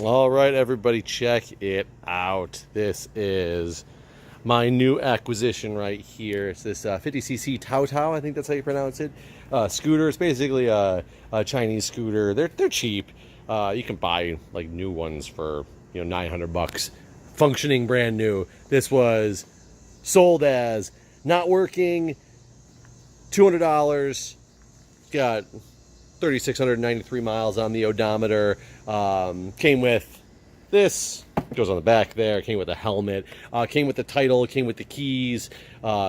All right, everybody, check it out. This is my new acquisition right here. It's this 50cc TaoTao, I think that's how you pronounce it. Scooter. It's basically a Chinese scooter. They're cheap. You can buy like new ones for $900, functioning brand new. This was sold as not working, $200. Got 3,693 miles on the odometer. Came with this, goes on the back there, came with a helmet, came with the title, came with the keys,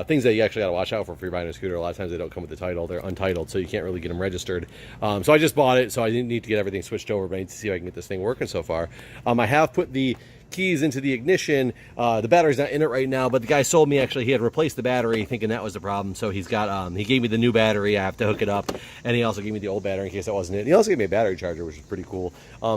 things that you actually got to watch out for if you're buying a scooter. A lot of times they don't come with the title, they're untitled, so you can't really get them registered. So I just bought it, so I didn't need to get everything switched over, but I need to see if I can get this thing working so far. I have put the keys into the ignition. The battery's not in it right now, but the guy sold me, actually, he had replaced the battery thinking that was the problem. So he's got, he gave me the new battery. I have to hook it up, and he also gave me the old battery in case that wasn't it. And he also gave me a battery charger, which is pretty cool.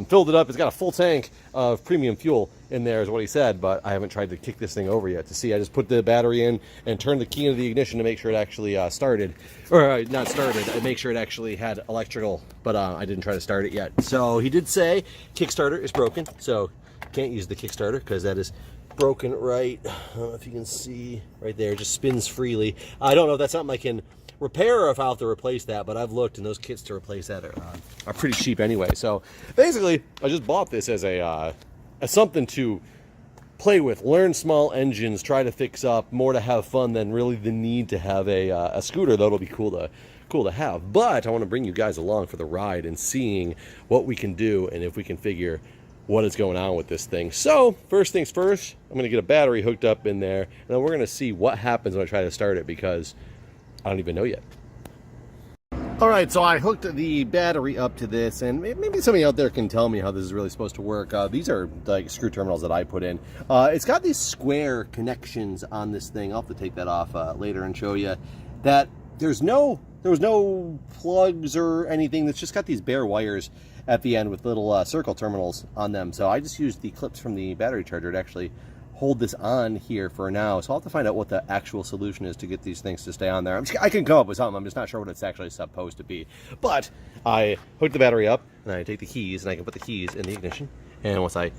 Filled it up. It's got a full tank of premium fuel in there is what he said, but I haven't tried to kick this thing over yet to see. I just put the battery in and turned the key into the ignition to make sure it actually started, or not started, I make sure it actually had electrical, but I didn't try to start it yet. So he did say Kickstarter is broken, so can't use the Kickstarter because that is broken right. I don't know if you can see right there, it just spins freely. I don't know if that's something I can repair or if I'll have to replace that, but I've looked and those kits to replace that are pretty cheap anyway. So basically I just bought this as as something to play with, learn small engines, try to fix up, more to have fun than really the need to have a scooter, though it'll be cool to have. But I want to bring you guys along for the ride and seeing what we can do and if we can figure what is going on with this thing. So first things first, I'm going to get a battery hooked up in there, and then we're going to see what happens when I try to start it, because I don't even know yet. All right, so I hooked the battery up to this, and maybe somebody out there can tell me how this is really supposed to work. These are like screw terminals that I put in. It's got these square connections on this thing. I'll have to take that off later and show you that there was no plugs or anything. It's just got these bare wires at the end with little circle terminals on them. So I just used the clips from the battery charger to actually hold this on here for now. So I'll have to find out what the actual solution is to get these things to stay on there. I can come up with something. I'm just not sure what it's actually supposed to be. But I hook the battery up, and I take the keys, and I can put the keys in the ignition. And once I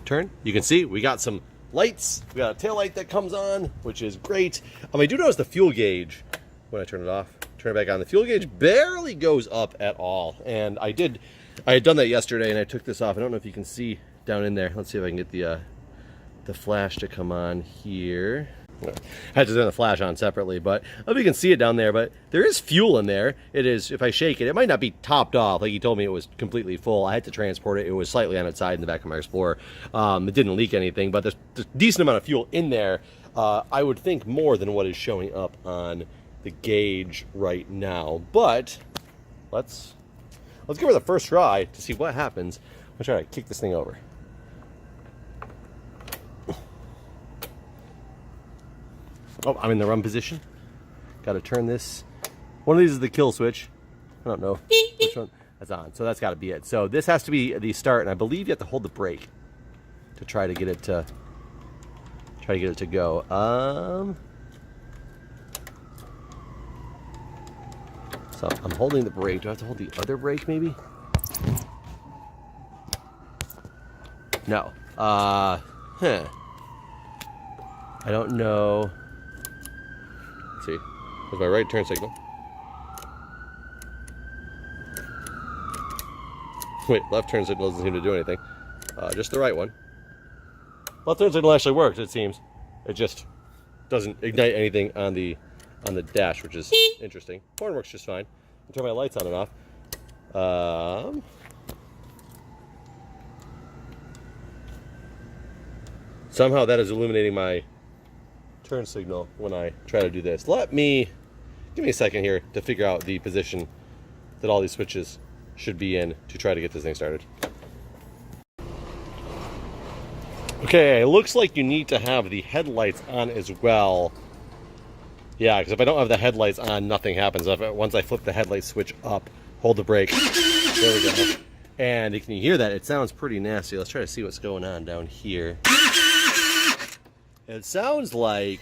turn, you can see we got some lights. We got a tail light that comes on, which is great. I do notice the fuel gauge when I turn it off, turn it back on. The fuel gauge barely goes up at all. And I had done that yesterday, and I took this off. I don't know if you can see down in there. Let's see if I can get the flash to come on here. I had to turn the flash on separately, but I don't know if you can see it down there, but there is fuel in there. It is, if I shake it, it might not be topped off. Like he told me it was completely full. I had to transport it. It was slightly on its side in the back of my Explorer. It didn't leak anything, but there's a decent amount of fuel in there. I would think more than what is showing up on the gauge right now, but let's give it the first try to see what happens. I'm gonna try to kick this thing over. Oh, I'm in the run position. Got to turn this. One of these is the kill switch. I don't know which one that's on. So that's got to be it. So this has to be the start, and I believe you have to hold the brake to try to get it to go. So I'm holding the brake. Do I have to hold the other brake maybe? No. I don't know. Let's see. There's my right turn signal. Wait, left turn signal doesn't seem to do anything. Just the right one. Left turn signal actually works, it seems. It just doesn't ignite anything on the dash, which is interesting. Horn works just fine. I'll turn my lights on and off. Somehow that is illuminating my turn signal when I try to do this. Give me a second here to figure out the position that all these switches should be in to try to get this thing started. Okay, it looks like you need to have the headlights on as well. Yeah, because if I don't have the headlights on, nothing happens. Once I flip the headlight switch up, hold the brake, there we go. And can you hear that? It sounds pretty nasty. Let's try to see what's going on down here. It sounds like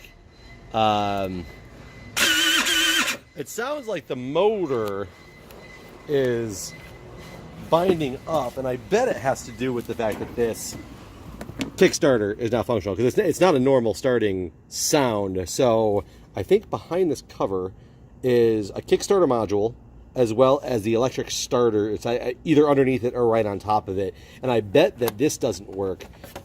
the motor is binding up, and I bet it has to do with the fact that this Kickstarter is not functional, because it's not a normal starting sound. So I think behind this cover is a Kickstarter module, as well as the electric starter. It's either underneath it or right on top of it. And I bet that this doesn't work,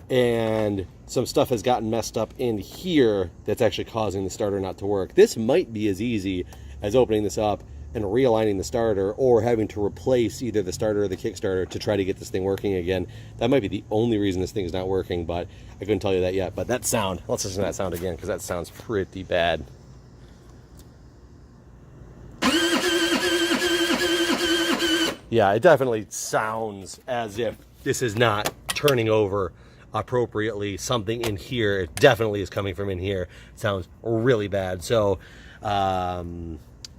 and some stuff has gotten messed up in here that's actually causing the starter not to work. This might be as easy as opening this up and realigning the starter, or having to replace either the starter or the Kickstarter to try to get this thing working again. That might be the only reason this thing is not working, but I couldn't tell you that yet. But that sound, let's listen to that sound again, because that sounds pretty bad. Yeah, it definitely sounds as if this is not turning over appropriately. Something in here, it definitely is coming from in here. It sounds really bad. So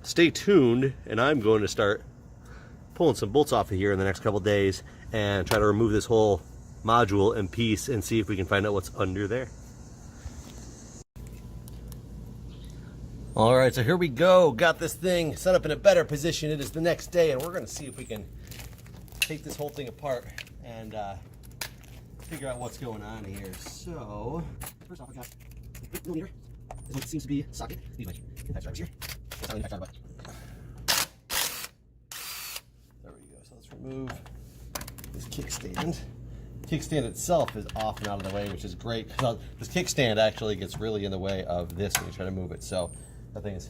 stay tuned, and I'm going to start pulling some bolts off of here in the next couple days and try to remove this whole module in piece and see if we can find out what's under there. All right, so here we go. Got this thing set up in a better position. It is the next day, and we're going to see if we can take this whole thing apart and figure out what's going on here. So, first off, I got a millimeter. This is what seems to be a socket. These impact drivers here. That's not an impact driver, there we go. So let's remove this kickstand. Kickstand itself is off and out of the way, which is great, because this kickstand actually gets really in the way of this when you try to move it. So that thing is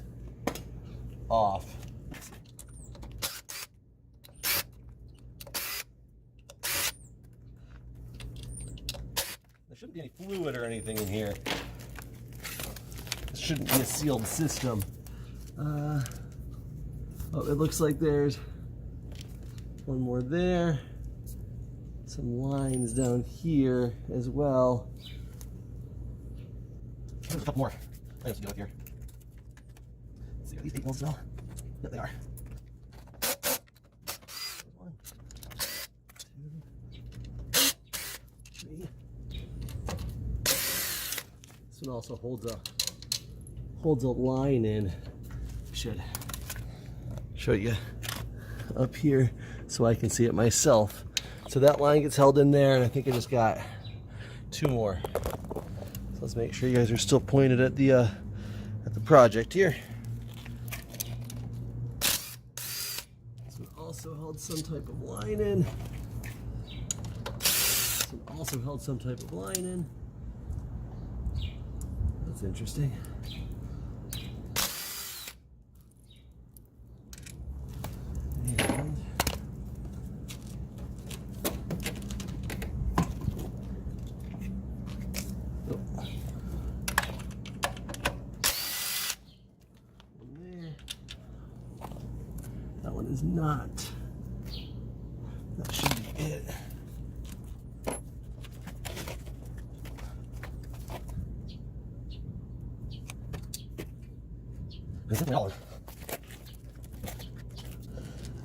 off. There shouldn't be any fluid or anything in here. This shouldn't be a sealed system. Oh, it looks like there's one more there. Some lines down here as well. There's a couple more items to go with here. Let's see, are these 8 volts now? Yep, they are. One, two, three. This one also holds a line in. Should show you up here so I can see it myself. So that line gets held in there, and I think I just got 2 more. So let's make sure you guys are still pointed at the project here. This one also held some type of line in. This one also held some type of line in. That's interesting. That one is not. That should be it. There's definitely all.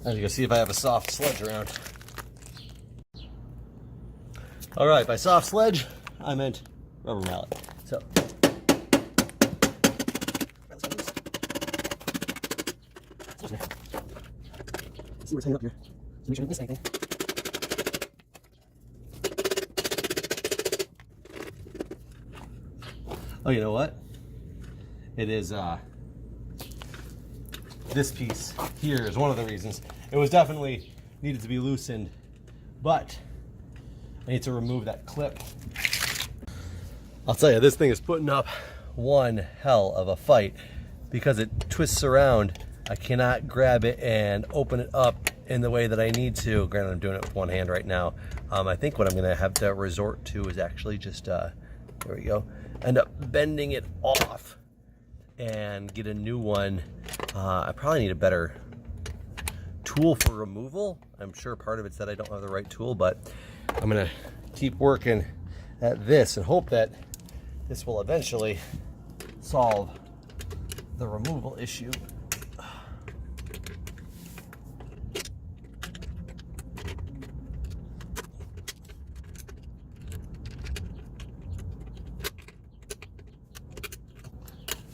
I'm gonna see if I have a soft sledge around. All right, by soft sledge, I meant rubber mallet. So. See what's hanging up here. So make sure I don't miss anything. Oh, you know what? It is this piece here is one of the reasons. It was definitely needed to be loosened, but I need to remove that clip. I'll tell you, this thing is putting up one hell of a fight because it twists around. I cannot grab it and open it up in the way that I need to. Granted, I'm doing it with one hand right now. I think what I'm going to have to resort to is actually just, there we go, end up bending it off and get a new one. I probably need a better tool for removal. I'm sure part of it's that I don't have the right tool, but I'm going to keep working at this and hope that this will eventually solve the removal issue.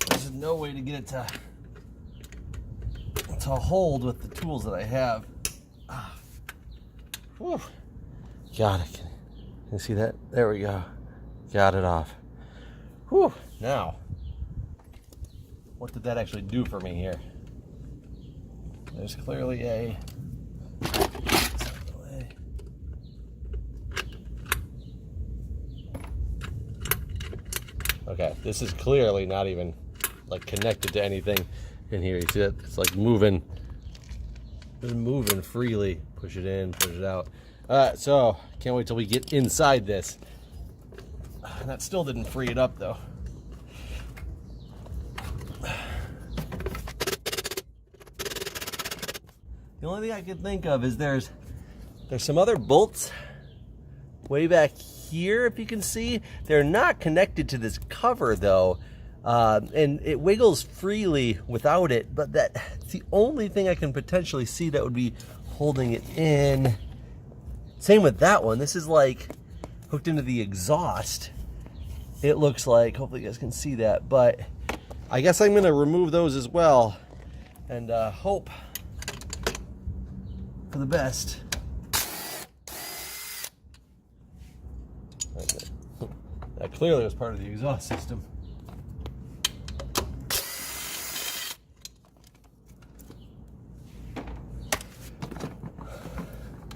There's no way to get it to hold with the tools that I have. Whew. Got it. Can you see that? There we go. Got it off. Whew. Now, what did that actually do for me here? There's clearly a... Okay, this is clearly not even like connected to anything in here. You see that? It's like moving. It's moving freely. Push it in, push it out. So can't wait till we get inside this. That still didn't free it up though. The only thing I can think of is there's some other bolts way back here, if you can see. They're not connected to this cover though, and it wiggles freely without it, but that's the only thing I can potentially see that would be holding it in. Same with that one. This is like hooked into the exhaust, it looks like. Hopefully you guys can see that, but I guess I'm gonna remove those as well and hope for the best. That clearly was part of the exhaust system.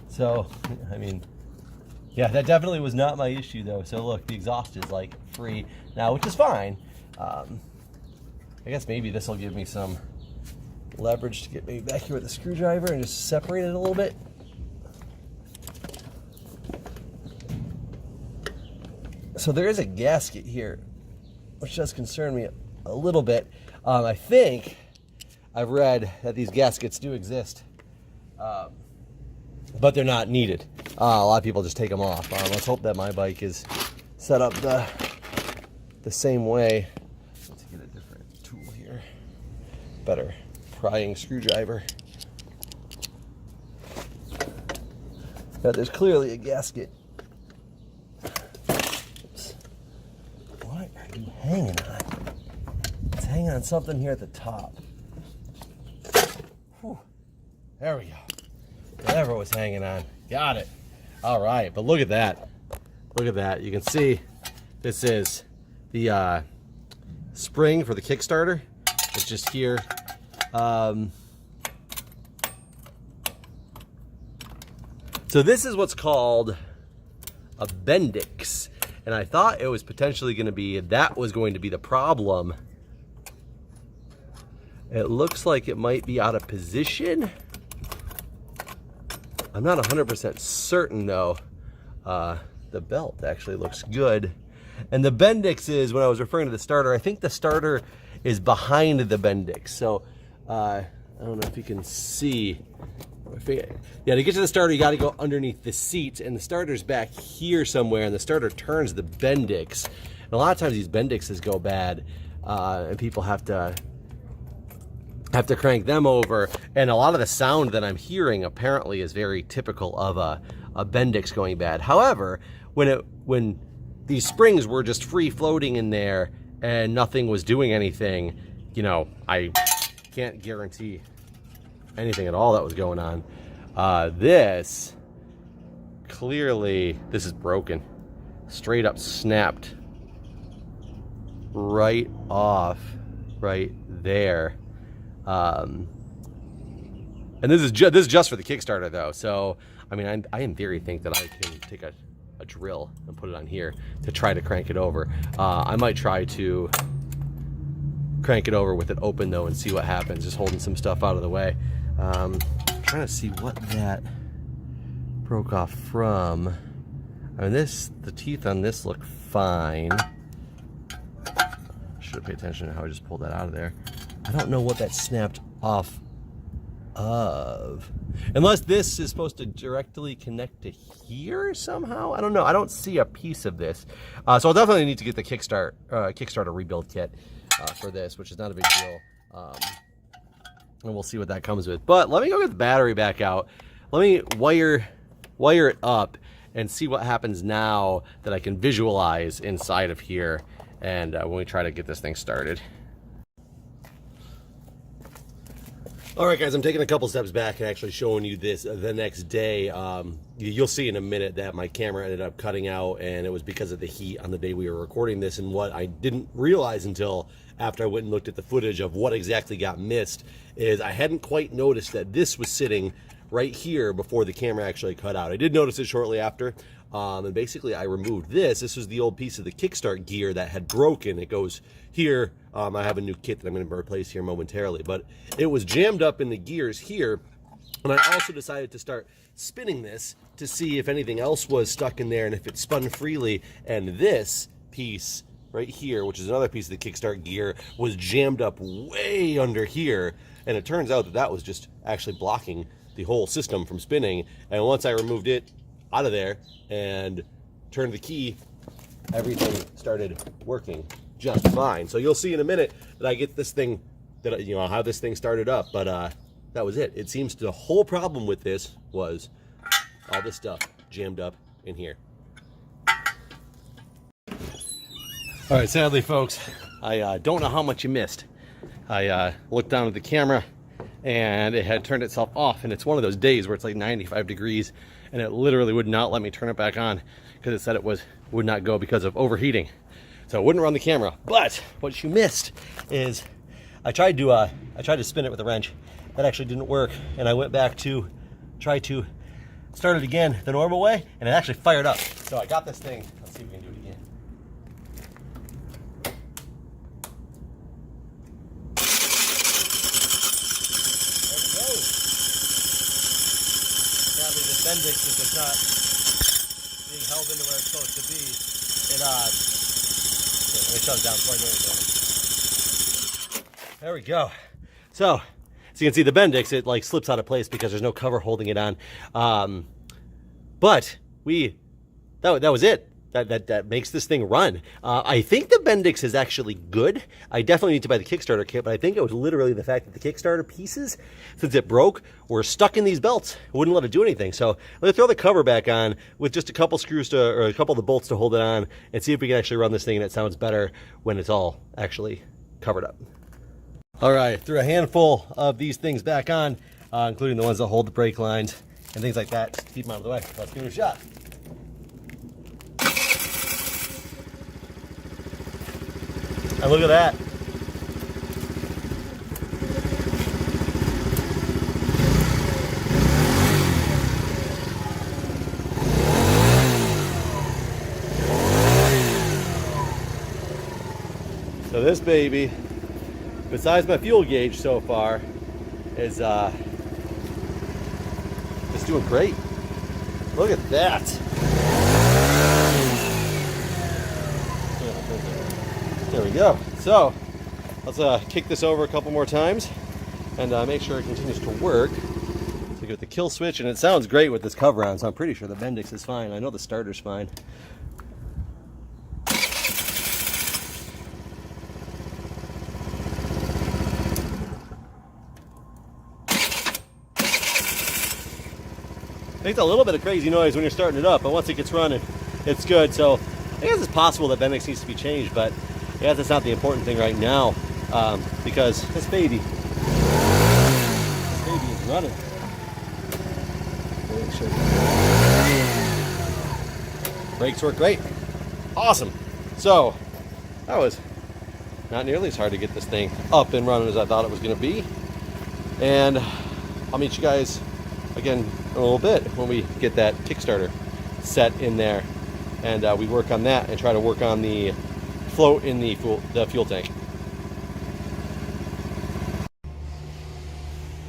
So, I mean, yeah, that definitely was not my issue though. So look, the exhaust is like free now, which is fine. I guess maybe this will give me some leverage to get maybe back here with a screwdriver and just separate it a little bit. So there is a gasket here, which does concern me a little bit. I think I've read that these gaskets do exist, but they're not needed. A lot of people just take them off. Let's hope that my bike is set up the same way. Let's get a different tool here. Better prying screwdriver. Now, there's clearly a gasket. What are you hanging on? It's hanging on something here at the top. Whew. There we go. Whatever was hanging on. Got it. All right, but look at that. Look at that. You can see this is the spring for the Kickstarter. It's just here. So this is what's called a Bendix. And I thought it was potentially going to be, that was going to be the problem. It looks like it might be out of position. I'm not 100% certain though. The belt actually looks good. And the Bendix is, when I was referring to the starter, I think the starter is behind the Bendix. So I don't know if you can see. Yeah, to get to the starter, you got to go underneath the seat, and the starter's back here somewhere, and the starter turns the Bendix. And a lot of times these Bendixes go bad, and people have to crank them over. And a lot of the sound that I'm hearing apparently is very typical of a Bendix going bad. However, when these springs were just free floating in there and nothing was doing anything, you know, I can't guarantee anything at all that was going on. This clearly, this is broken. Straight up snapped right off right there. And this is just for the Kickstarter though. So I mean, I in theory think that I can take a drill and put it on here to try to crank it over. I might try to crank it over with it open though and see what happens, just holding some stuff out of the way. I'm trying to see what that broke off from. I mean, the teeth on this look fine. Should have paid attention to how I just pulled that out of there. I don't know what that snapped off of. Unless this is supposed to directly connect to here somehow. I don't know. I don't see a piece of this. So I'll definitely need to get the Kickstarter rebuild kit for this, which is not a big deal. And we'll see what that comes with. But let me go get the battery back out. Let me wire it up and see what happens now that I can visualize inside of here, and when we try to get this thing started. All right, guys, I'm taking a couple steps back and actually showing you this the next day. You'll see in a minute that my camera ended up cutting out, and it was because of the heat on the day we were recording this. And what I didn't realize until after I went and looked at the footage of what exactly got missed is I hadn't quite noticed that this was sitting right here before the camera actually cut out. I did notice it shortly after, and basically I removed this. This was the old piece of the kickstart gear that had broken. It goes here. I have a new kit that I'm going to replace here momentarily, but it was jammed up in the gears here. And I also decided to start spinning this to see if anything else was stuck in there and if it spun freely. And this piece right here, which is another piece of the kickstart gear, was jammed up way under here. And it turns out that that was just actually blocking the whole system from spinning. And once I removed it out of there and turned the key, everything started working just fine. So you'll see in a minute that I get this thing, that you know how this thing started up, but that was it. It seems the whole problem with this was all this stuff jammed up in here. All right, sadly, folks, I don't know how much you missed. I looked down at the camera and it had turned itself off, and it's one of those days where it's like 95 degrees and it literally would not let me turn it back on because it said it would not go because of overheating. So it wouldn't run the camera. But what you missed is I tried to spin it with a wrench. That actually didn't work, and I went back to try to start it again the normal way, and it actually fired up. So I got this thing. Let's see if we can do it again. There we go. Sadly, the Bendix is just not being held into where it's supposed to be. Let me shut it down before I do anything. There we go. So you can see the Bendix, it like slips out of place because there's no cover holding it on. But that was it. That makes this thing run. I think the Bendix is actually good. I definitely need to buy the Kickstarter kit, but I think it was literally the fact that the Kickstarter pieces, since it broke, were stuck in these belts. It wouldn't let it do anything. So let's throw the cover back on with just a couple screws or a couple of the bolts to hold it on, and see if we can actually run this thing and it sounds better when it's all actually covered up. All right, threw a handful of these things back on, including the ones that hold the brake lines and things like that, to keep them out of the way. Let's give it a shot. And look at that. So this baby, besides my fuel gauge so far, is it's doing great. Look at that. There we go. So let's kick this over a couple more times and make sure it continues to work. So get the kill switch, and it sounds great with this cover on, so I'm pretty sure the Bendix is fine. I know the starter's fine. Makes a little bit of crazy noise when you're starting it up, but once it gets running, it's good. So I guess it's possible that Bendix needs to be changed, but I guess that's not the important thing right now, because this baby is running. Brakes work great. Awesome. So that was not nearly as hard to get this thing up and running as I thought it was going to be. And I'll meet you guys again in a little bit when we get that Kickstarter set in there, and we work on that and try to work on the float in the fuel tank.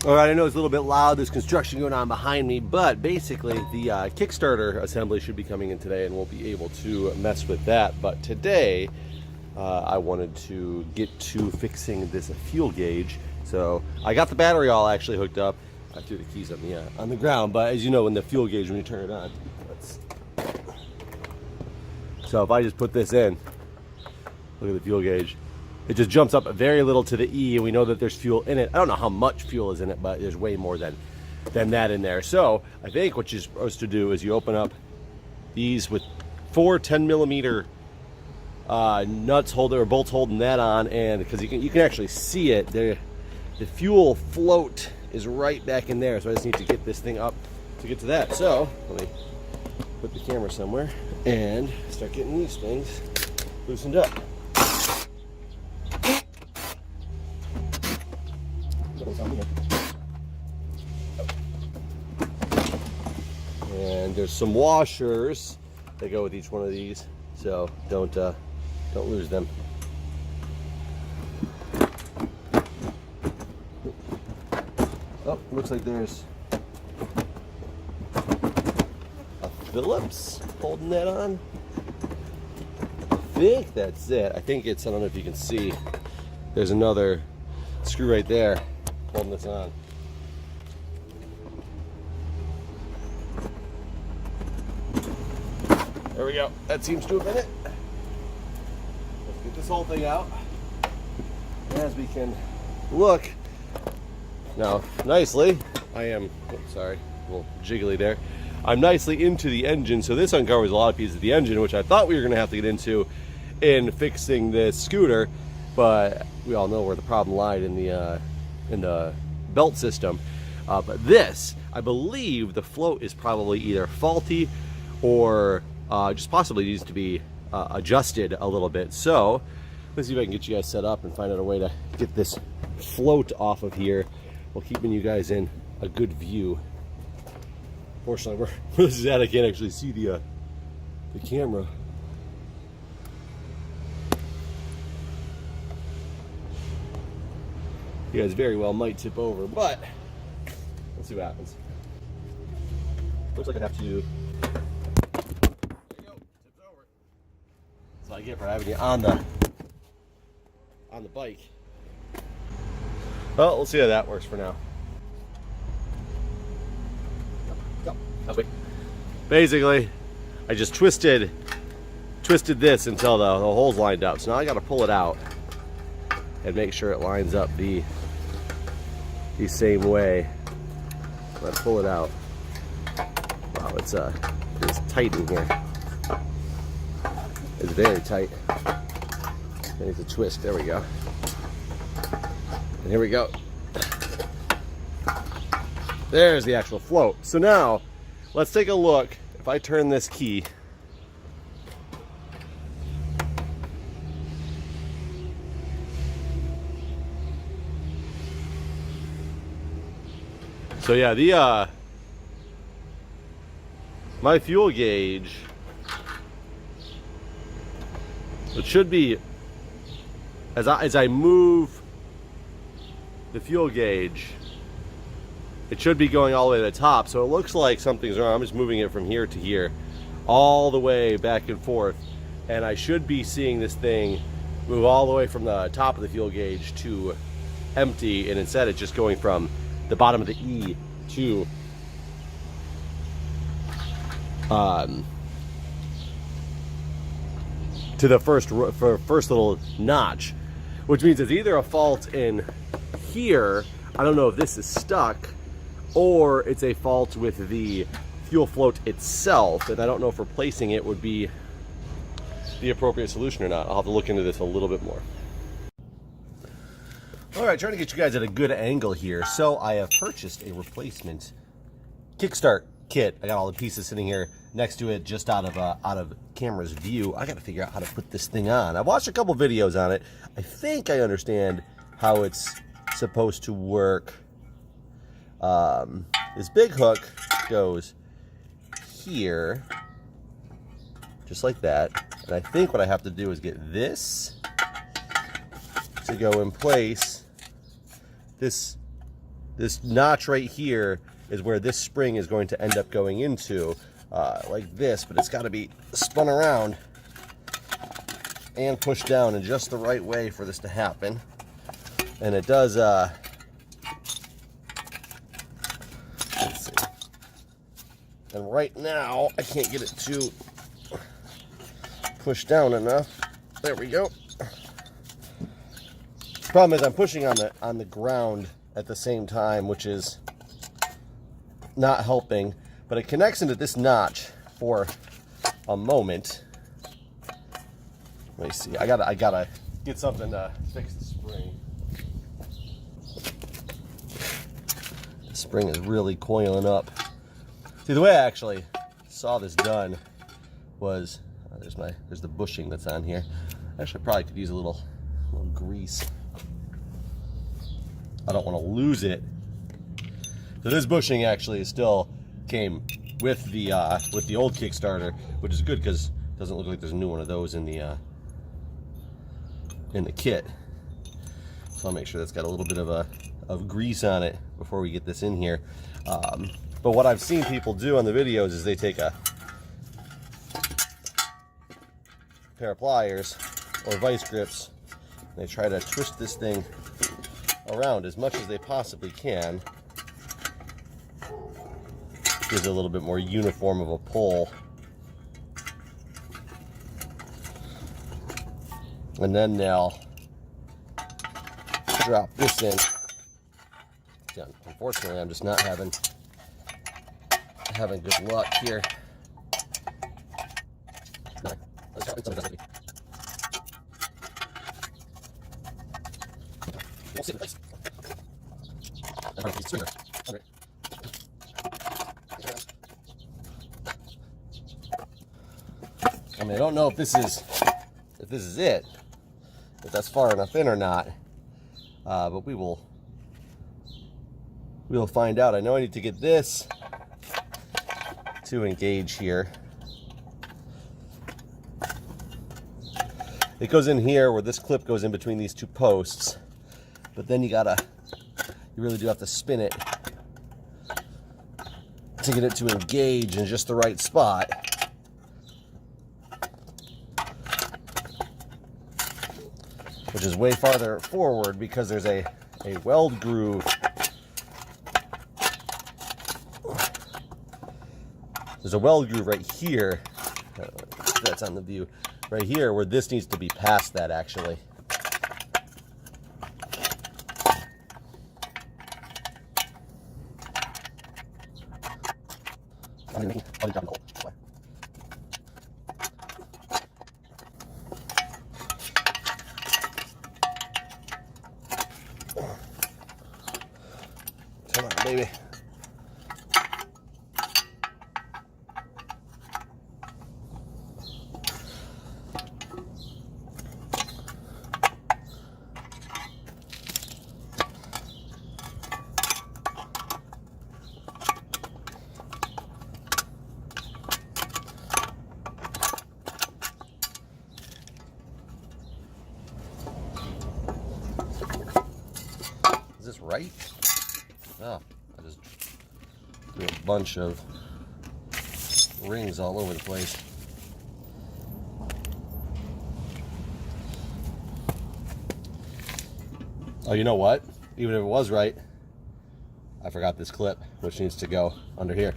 All right, I know it's a little bit loud, there's construction going on behind me, but basically the Kickstarter assembly should be coming in today, and we'll be able to mess with that. But today I wanted to get to fixing this fuel gauge. So I got the battery all actually hooked up. I threw the keys on the ground, but as you know, in the fuel gauge, when you turn it on, so if I just put this in, look at the fuel gauge, it just jumps up very little to the E, and we know that there's fuel in it. I don't know how much fuel is in it, but there's way more than that in there. So I think what you're supposed to do is you open up these with 4 10mm nuts holder or bolts holding that on, and because you can actually see it there. The fuel float is right back in there, so I just need to get this thing up to get to that. So let me put the camera somewhere and start getting these things loosened up. And there's some washers that go with each one of these, so don't lose them. Oh, looks like there's a Phillips holding that on. I think that's it. I think it's, I don't know if you can see, there's another screw right there holding this on. There we go. That seems to have been it. Let's get this whole thing out. As we can look. Now, nicely, I am, sorry, a little jiggly there. I'm nicely into the engine, so this uncovers a lot of pieces of the engine, which I thought we were going to have to get into in fixing this scooter, but we all know where the problem lied in the belt system. But this, I believe the float is probably either faulty or just possibly needs to be adjusted a little bit. So let's see if I can get you guys set up and find out a way to get this float off of here while keeping you guys in a good view. Fortunately, where this is at, I can't actually see the camera. You guys very well might tip over, but let's see what happens. Looks like I have to. There you go, tips over. That's what I get for having you on the bike. Well, we'll see how that works for now. Okay. Basically, I just twisted this until the hole's lined up. So now I got to pull it out and make sure it lines up the same way. Let's pull it out. Wow, it's tight in here. It's very tight. I need to twist. There we go. And here we go. There's the actual float. So now, let's take a look. If I turn this key, so yeah, my fuel gauge, it should be, as I move the fuel gauge, it should be going all the way to the top. So it looks like something's wrong. I'm just moving it from here to here, all the way back and forth, and I should be seeing this thing move all the way from the top of the fuel gauge to empty, and instead it's just going from the bottom of the E to the first little notch, which means it's either a fault in here. I don't know if this is stuck, or it's a fault with the fuel float itself, and I don't know if replacing it would be the appropriate solution or not. I'll have to look into this a little bit more. All right, trying to get you guys at a good angle here. So I have purchased a replacement kickstart kit. I got all the pieces sitting here next to it, just out of camera's view. I got to figure out how to put this thing on. I've watched a couple videos on it. I think I understand how it's supposed to work. This big hook goes here, just like that. And I think what I have to do is get this to go in place. This notch right here is where this spring is going to end up going into, like this, but it's got to be spun around and pushed down in just the right way for this to happen. And it does, let's see. And right now, I can't get it to push down enough. There we go. Problem is I'm pushing on the ground at the same time, which is not helping, but it connects into this notch for a moment. Let me see. I gotta get something to fix the spring. spring is really coiling up. See, the way I actually saw this done was, there's the bushing that's on here. Actually, probably could use a little grease. I don't want to lose it. So this bushing actually still came with the old Kickstarter, which is good because it doesn't look like there's a new one of those in the kit. So I'll make sure that's got a little bit of grease on it before we get this in here. But what I've seen people do on the videos is they take a pair of pliers or vice grips and they try to twist this thing around as much as they possibly can. Gives it a little bit more uniform of a pull. And then they'll drop this in. Yeah, unfortunately, I'm just not having good luck here. I mean, I don't know if this is it, if that's far enough in or not, but we'll find out. I know I need to get this to engage here. It goes in here where this clip goes in between these two posts, but then you really do have to spin it to get it to engage in just the right spot. Which is way farther forward because there's a weld groove. There's a weld groove right here. That's on the view. Right here where this needs to be past that actually. Come on, baby. Is this right? Oh, I just threw a bunch of rings all over the place. Oh, you know what? Even if it was right, I forgot this clip, which needs to go under here.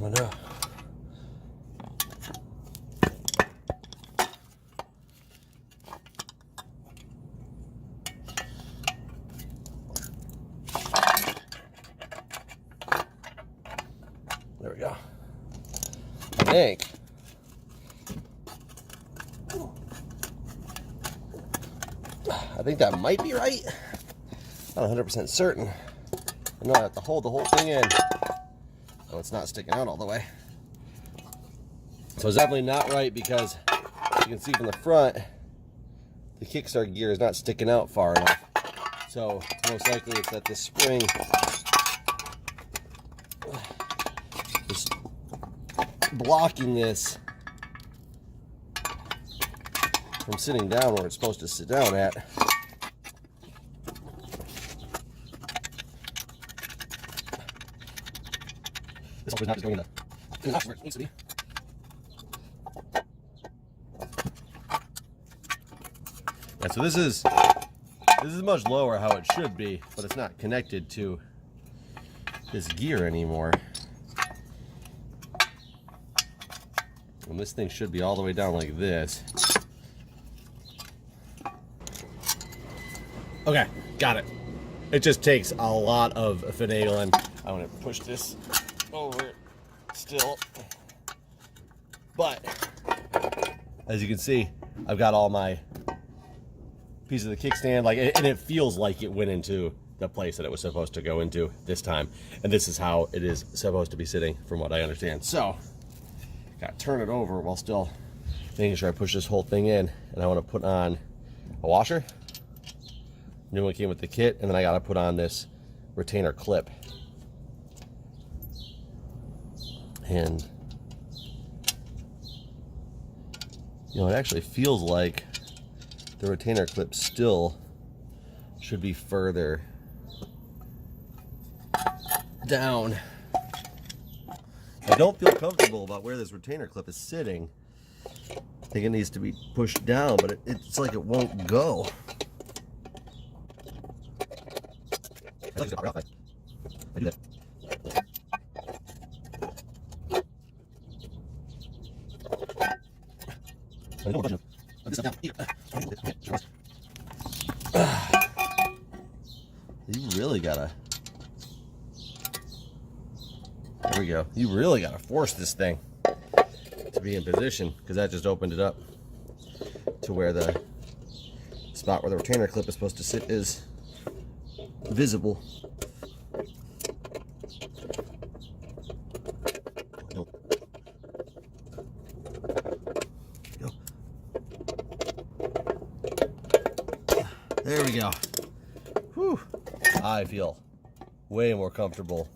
Oh no. There we go. I think that might be right. Not 100% certain. I know I have to hold the whole thing in. Oh, it's not sticking out all the way. So it's definitely not right because you can see from the front, the kickstart gear is not sticking out far enough. So most likely it's that this spring is blocking this from sitting down where it's supposed to sit down at. This is not just going in the where it needs to be. Yeah, so this is much lower how it should be, but it's not connected to this gear anymore. And this thing should be all the way down like this. Okay, got it. It just takes a lot of finagling. I want to push this over still. But as you can see, I've got all my pieces of the kickstand, and it feels like it went into the place that it was supposed to go into this time. And this is how it is supposed to be sitting, from what I understand. So, gotta turn it over while still making sure I push this whole thing in. And I want to put on a washer. New one came with the kit, and then I gotta put on this retainer clip. And you know, it actually feels like the retainer clip still should be further down. I don't feel comfortable about where this retainer clip is sitting. I think it needs to be pushed down, but it's like it won't go. I do that. You really gotta. There we go. You really gotta force this thing to be in position, because that just opened it up to where the spot where the retainer clip is supposed to sit is visible. There we go. Whew. I feel way more comfortable.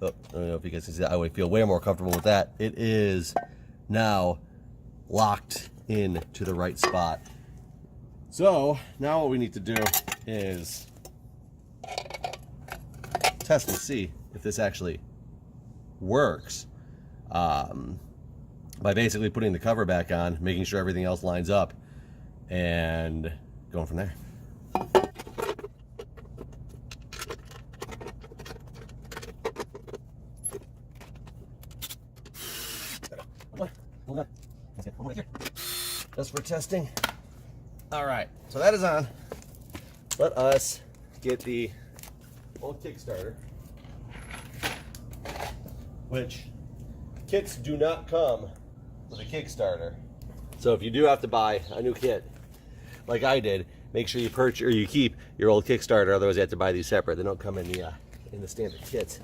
Oh, I don't know if you guys can see that. I feel way more comfortable with that. It is now locked in to the right spot. So now what we need to do is test and see if this actually works. By basically putting the cover back on, making sure everything else lines up, and going from there. Hold on. Let's get one right here. Just for testing. All right, so that is on. Let us get the old Kickstarter, which kits do not come with a Kickstarter. So if you do have to buy a new kit, like I did, make sure you purchase or you keep your old Kickstarter. Otherwise, you have to buy these separate. They don't come in the standard kits.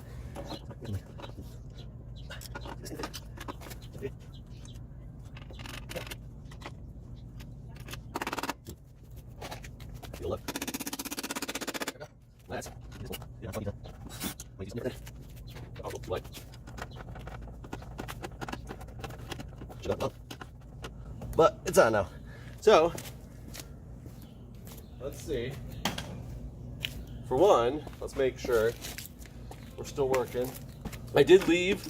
But it's on now. So let's see. For one, let's make sure we're still working. I did leave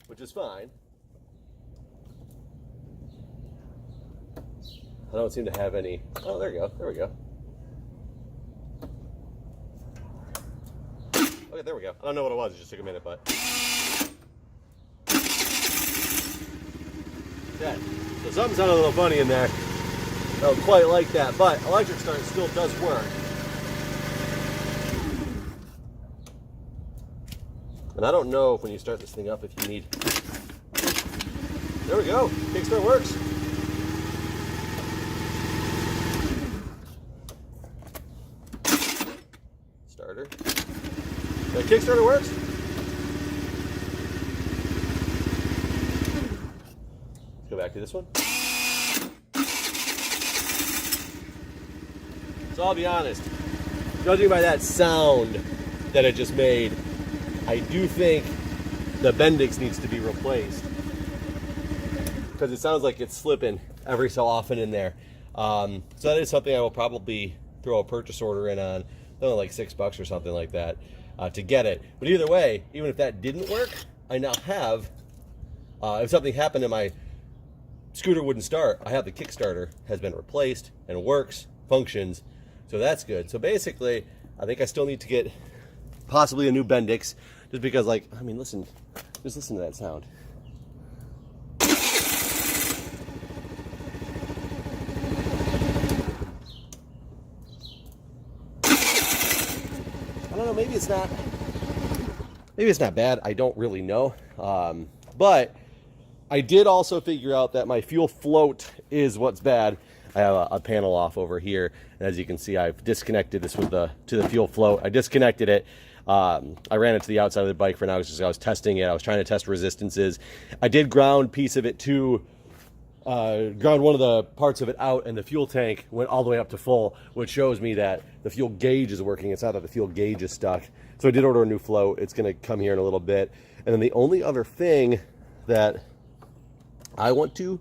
which is fine. I don't seem to have any. Oh, there we go. There we go. Okay, there we go. I don't know what it was. It just took a minute, but. Okay. So something sounded a little funny in there. I don't quite like that, but electric start still does work. And I don't know if when you start this thing up if you need. There we go. Kickstart works. Starter. The Kickstarter works. Let's go back to this one. So I'll be honest, judging by that sound that it just made, I do think the Bendix needs to be replaced, because it sounds like it's slipping every so often in there. So that is something I will probably throw a purchase order in on, like $6 or something like that, to get it. But either way, even if that didn't work, I now have, if something happened to my scooter wouldn't start. I have the Kickstarter, has been replaced and works, functions, so that's good. So basically, I think I still need to get possibly a new Bendix, just because, like, I mean, listen, just listen to that sound. I don't know, maybe it's not bad. I don't really know. But I did also figure out that my fuel float is what's bad. I have a panel off over here, and as you can see, I've disconnected this with to the fuel float. I disconnected it. I ran it to the outside of the bike for now because I was testing it. I was trying to test resistances. I did ground piece of it to ground one of the parts of it out, and the fuel tank went all the way up to full, which shows me that the fuel gauge is working. It's not that the fuel gauge is stuck. So I did order a new float. It's going to come here in a little bit. And then the only other thing that I want to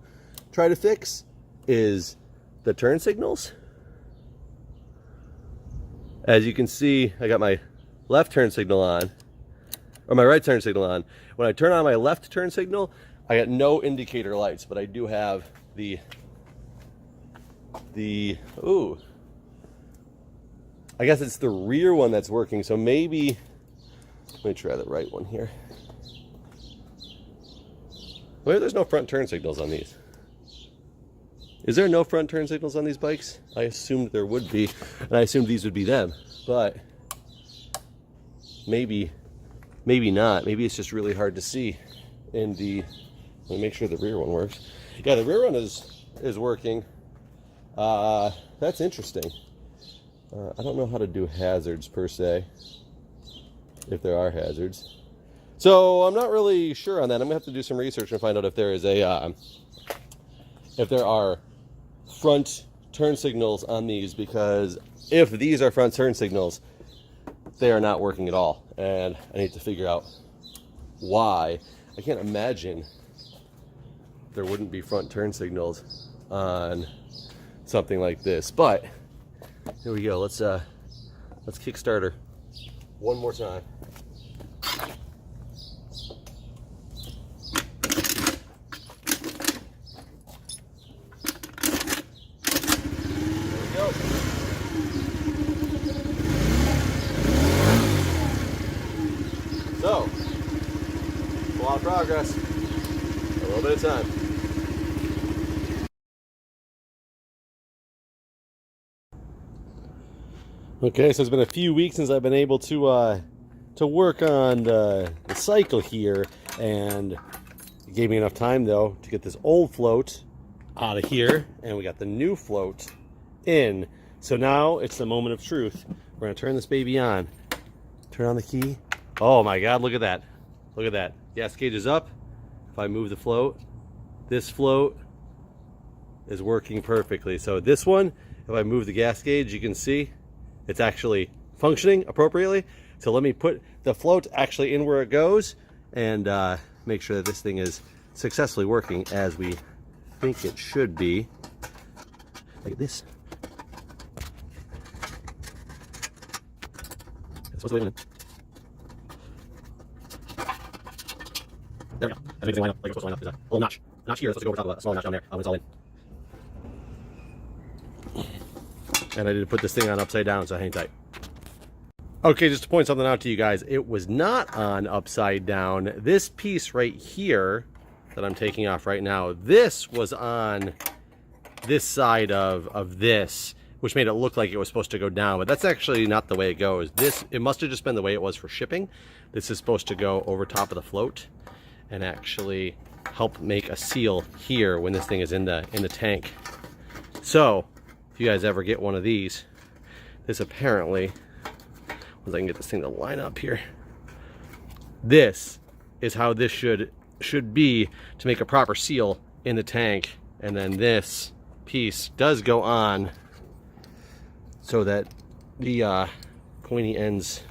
try to fix is the turn signals. As you can see, I got my left turn signal on, or my right turn signal on. When I turn on my left turn signal, I got no indicator lights, but I do have the ooh, I guess it's the rear one that's working. So maybe, let me try the right one here. Well, there's no front turn signals on these. Is there no front turn signals on these bikes? I assumed there would be, and I assumed these would be them, but maybe not. Maybe it's just really hard to see in the, let me make sure the rear one works. Yeah, the rear one is working. That's interesting. I don't know how to do hazards per se, if there are hazards. So I'm not really sure on that. I'm gonna have to do some research and find out if there is a if there are front turn signals on these, because if these are front turn signals, they are not working at all, and I need to figure out why. I can't imagine there wouldn't be front turn signals on something like this, but here we go. Let's Kickstarter one more time. So, a lot of progress, a little bit of time. Okay, so it's been a few weeks since I've been able to work on the cycle here, and it gave me enough time though to get this old float out of here, and we got the new float in. So now it's the moment of truth. We're gonna turn this baby on. Turn on the key. Oh my God, look at that. Look at that. Gas gauge is up. If I move the float, this float is working perfectly. So this one, if I move the gas gauge, you can see it's actually functioning appropriately. So let me put the float actually in where it goes and make sure that this thing is successfully working as we think it should be. Like this. Wait a minute. There we go. That makes it line up like it's supposed to line up. There's a little notch. Notch here. It's supposed to go over top of a small notch down there. It's all in. And I did put this thing on upside down, so hang tight. Okay, just to point something out to you guys, it was not on upside down. This piece right here that I'm taking off right now, this was on this side of this, which made it look like it was supposed to go down, but that's actually not the way it goes. It must have just been the way it was for shipping. This is supposed to go over top of the float and actually help make a seal here when this thing is in the tank. So if you guys ever get one of these, this apparently, once I can get this thing to line up here, this is how this should be to make a proper seal in the tank. And then this piece does go on so that the pointy ends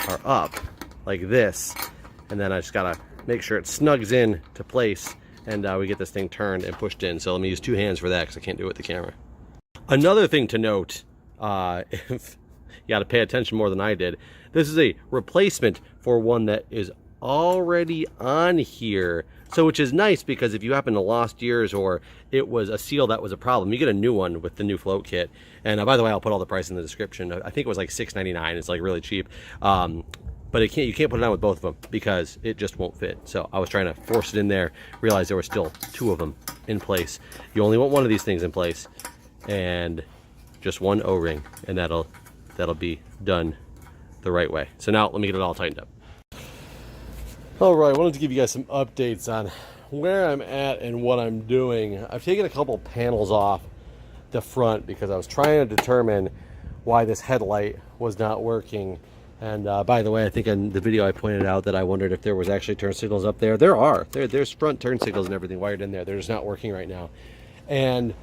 are up like this, and then I just gotta make sure it snugs in to place, and we get this thing turned and pushed in. So let me use two hands for that because I can't do it with the camera. Another thing to note, if you got to pay attention more than I did, this is a replacement for one that is already on here. So, which is nice, because if you happen to lost yours or it was a seal that was a problem, you get a new one with the new float kit. And by the way, I'll put all the price in the description. I think it was like $6.99. It's like really cheap. But you can't put it on with both of them because it just won't fit. So I was trying to force it in there, realized there were still 2 of them in place. You only want one of these things in place, and just one O-ring, and that'll be done the right way. So now let me get it all tightened up. All right, I wanted to give you guys some updates on where I'm at and what I'm doing. I've taken a couple panels off the front because I was trying to determine why this headlight was not working. And by the way, I think in the video I pointed out that I wondered if there was actually turn signals up there. There's front turn signals and everything wired in there. They're just not working right now. And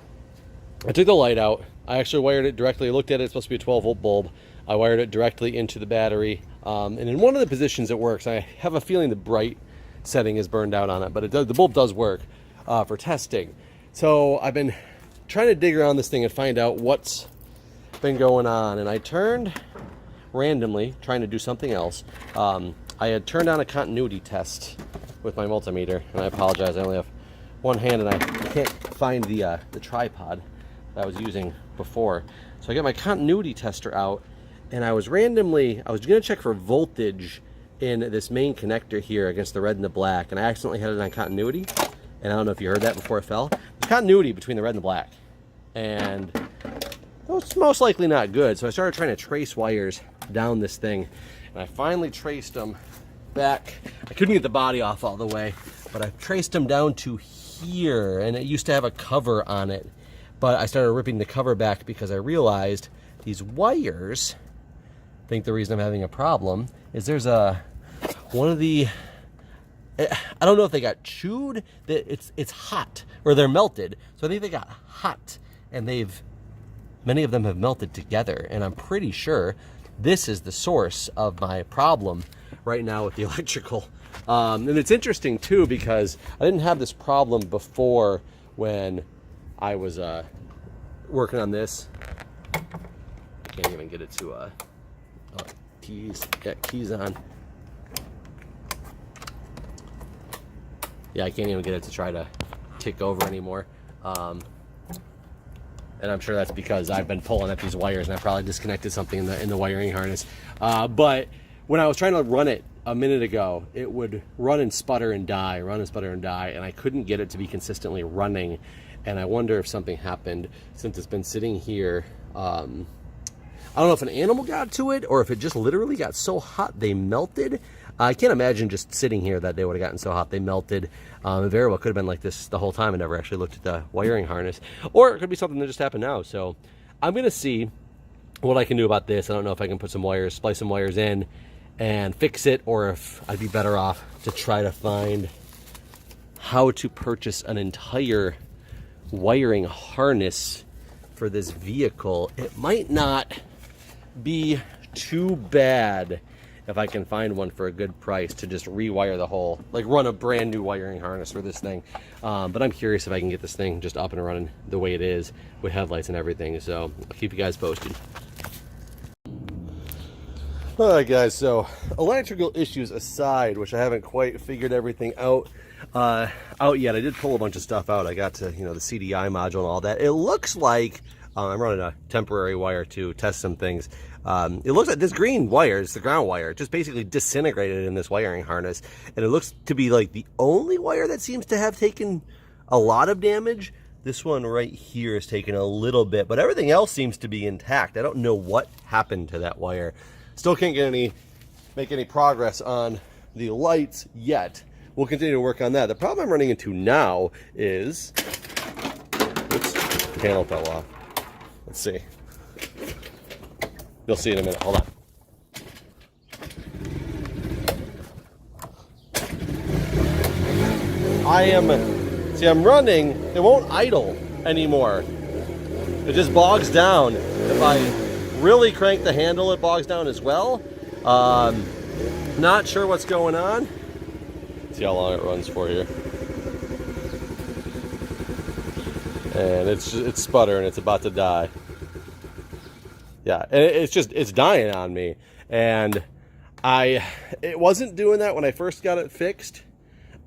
I took the light out. I actually wired it directly. I looked at it. It's supposed to be a 12-volt bulb. I wired it directly into the battery. And in one of the positions it works. I have a feeling the bright setting is burned out on it, but the bulb does work for testing. So I've been trying to dig around this thing and find out what's been going on. And I turned randomly, trying to do something else. I had turned on a continuity test with my multimeter, and I apologize, I only have one hand and I can't find the tripod that I was using before. So I got my continuity tester out, and I was going to check for voltage in this main connector here against the red and the black, and I accidentally had it on continuity, and I don't know if you heard that before it fell. There's continuity between the red and the black, and it's most likely not good. So I started trying to trace wires down this thing, and I finally traced them back. I couldn't get the body off all the way, but I traced them down to here, and it used to have a cover on it, but I started ripping the cover back because I realized these wires, I think the reason I'm having a problem is there's one of the, I don't know if they got chewed, it's hot, or they're melted, so I think they got hot, and many of them have melted together, and I'm pretty sure this is the source of my problem right now with the electrical. And it's interesting too, because I didn't have this problem before when I was working on this. I can't even get it to keys. Got keys on. Yeah, I can't even get it to try to tick over anymore. And I'm sure that's because I've been pulling at these wires, and I probably disconnected something in the wiring harness. But when I was trying to run it a minute ago, it would run and sputter and die, and I couldn't get it to be consistently running. And I wonder if something happened since it's been sitting here. I don't know if an animal got to it or if it just literally got so hot they melted. I can't imagine just sitting here that they would have gotten so hot they melted. It very well could have been like this the whole time. I never actually looked at the wiring harness. Or it could be something that just happened now. So I'm going to see what I can do about this. I don't know if I can put some wires, splice some wires in and fix it, or if I'd be better off to try to find how to purchase an entire wiring harness for this vehicle. It might not be too bad if I can find one for a good price to just rewire the whole, like run a brand new wiring harness for this thing. But I'm curious if I can get this thing just up and running the way it is with headlights and everything. So I'll keep you guys posted. All right, guys, so electrical issues aside, which I haven't quite figured everything out yet. I did pull a bunch of stuff out. I got to, the CDI module and all that. It looks like I'm running a temporary wire to test some things. It looks like this green wire is the ground wire. It just basically disintegrated in this wiring harness, and it looks to be like the only wire that seems to have taken a lot of damage. This one right here is taking a little bit, but everything else seems to be intact. I don't know what happened to that wire. Still can't make any progress on the lights yet. We'll continue to work on that. The problem I'm running into now is, oops, the panel fell off. Let's see. You'll see in a minute. Hold on. I'm running. It won't idle anymore. It just bogs down. If I really crank the handle, it bogs down as well. Not sure what's going on. See how long it runs for here. And it's sputtering. It's about to die. Yeah, and it's dying on me. And It wasn't doing that when I first got it fixed.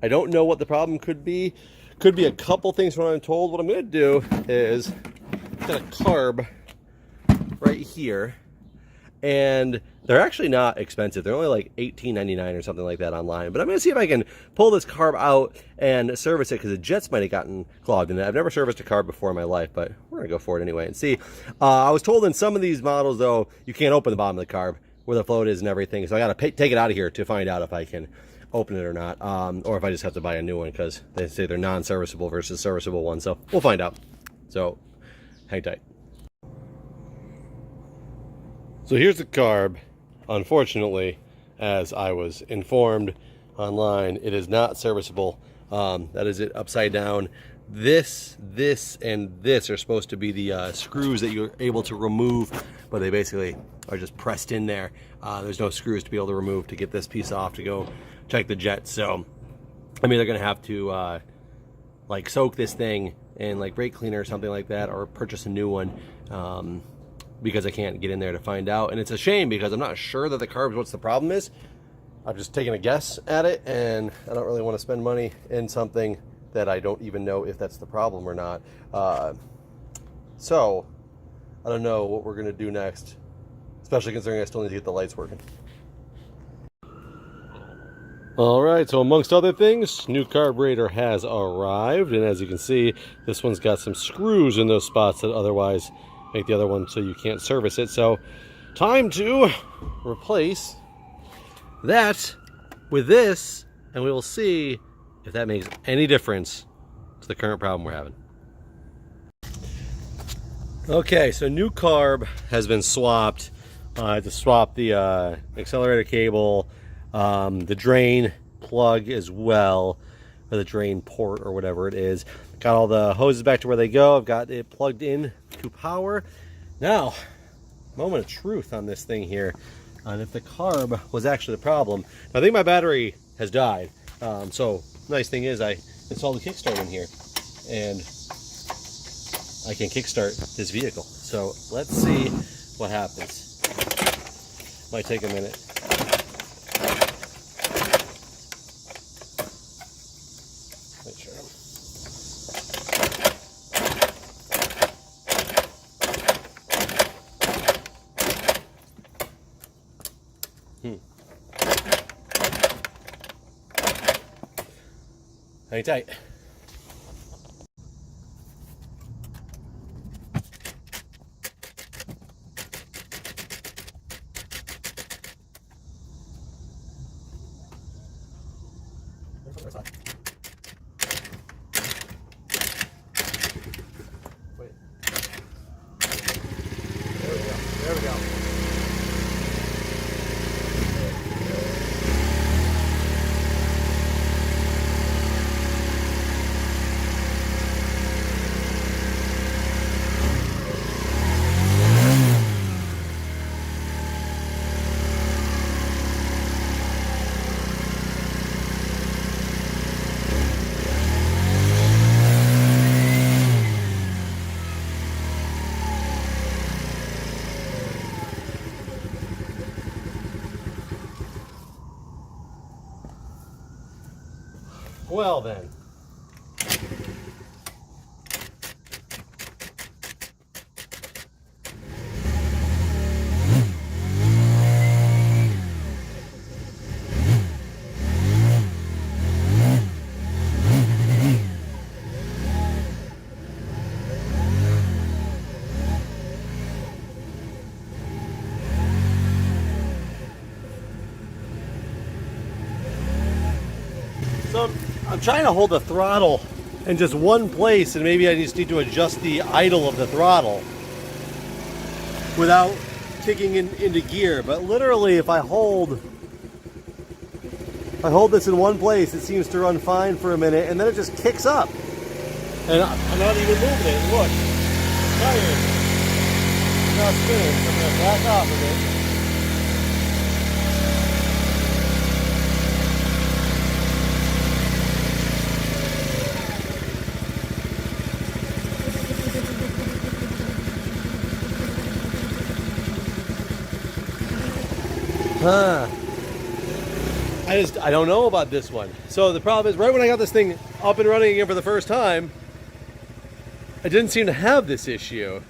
I don't know what the problem could be. Could be a couple things from what I'm told. What I'm going to do is get a carb right here, and they're actually not expensive. They're only like $18.99 or something like that online. But I'm going to see if I can pull this carb out and service it, because the jets might have gotten clogged in it. I've never serviced a carb before in my life, but we're going to go for it anyway and see. I was told in some of these models, though, you can't open the bottom of the carb where the float is and everything. So I got to take it out of here to find out if I can open it or not, or if I just have to buy a new one, because they say they're non-serviceable versus serviceable ones. So we'll find out. So hang tight. So here's the carb. Unfortunately, as I was informed online, it is not serviceable. That is it upside down. This, and this are supposed to be the screws that you're able to remove, but they basically are just pressed in there. There's no screws to be able to remove to get this piece off to go check the jet. So I mean, they're gonna have to like soak this thing in like brake cleaner or something like that, or purchase a new one, because I can't get in there to find out. And it's a shame, because I'm not sure that the carb's what's the problem is. I'm just taking a guess at it, and I don't really want to spend money in something that I don't even know if that's the problem or not. So I don't know what we're gonna do next, especially considering I still need to get the lights working. All right, so amongst other things, new carburetor has arrived, and as you can see, this one's got some screws in those spots that otherwise make the other one so you can't service it. So time to replace that with this, and we will see if that makes any difference to the current problem we're having. Okay, so new carb has been swapped. I had to swap the accelerator cable, the drain plug as well, or the drain port or whatever it is. Got all the hoses back to where they go. I've got it plugged in to power. Now, moment of truth on this thing here, on if the carb was actually the problem. Now, I think my battery has died. So nice thing is I installed the kickstart in here, and I can kickstart this vehicle. So let's see what happens. Might take a minute. Make sure. Hang tight. Wait. There we go. There we go. Well then. So I'm trying to hold the throttle in just one place, and maybe I just need to adjust the idle of the throttle without kicking into gear. But literally, if I hold this in one place, it seems to run fine for a minute, and then it just kicks up. And I'm not even moving it. Look, tire now spinning. So I'm going to back off of it. I don't know about this one. So the problem is, right when I got this thing up and running again for the first time, I didn't seem to have this issue.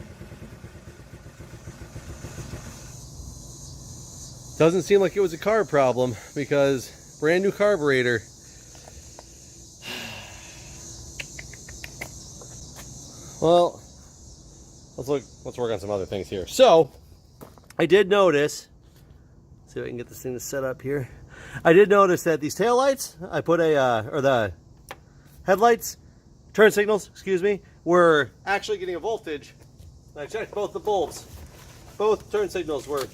Doesn't seem like it was a carb problem, because brand new carburetor. Well, let's work on some other things here. So I did notice, see if I can get this thing to set up here. I did notice that these taillights, I put or the headlights, turn signals, excuse me, were actually getting a voltage. I checked both the bulbs. Both turn signals were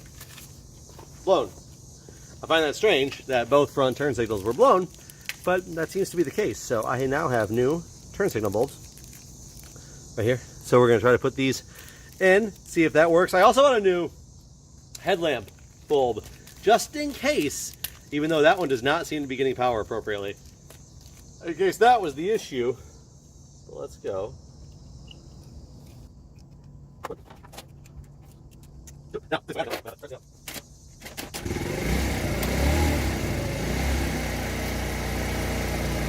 blown. I find that strange that both front turn signals were blown, but that seems to be the case. So I now have new turn signal bulbs right here. So we're going to try to put these in, see if that works. I also got a new headlamp bulb, just in case, even though that one does not seem to be getting power appropriately. In case that was the issue. So let's go. No, look at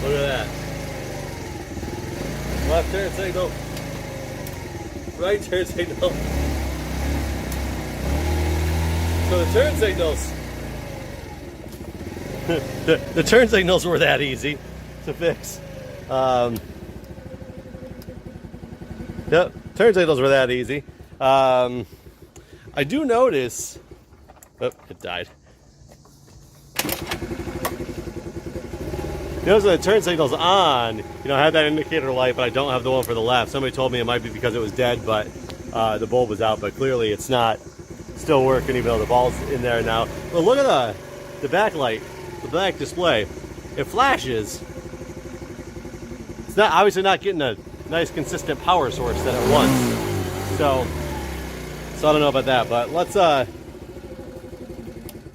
that. Left turn signal. Right turn signal. So the turn signals. the turn signals were that easy to fix. Yep, turn signals were that easy. I do notice. Oh, it died. Notice that the turn signal's on. You know, I have that indicator light, but I don't have the one for the left. Somebody told me it might be because it was dead, but the bulb was out. But clearly, it's not still working, even though the ball's in there now. But look at the backlight, the back display. It flashes. It's not obviously not getting a nice, consistent power source that it wants. So I don't know about that, but let's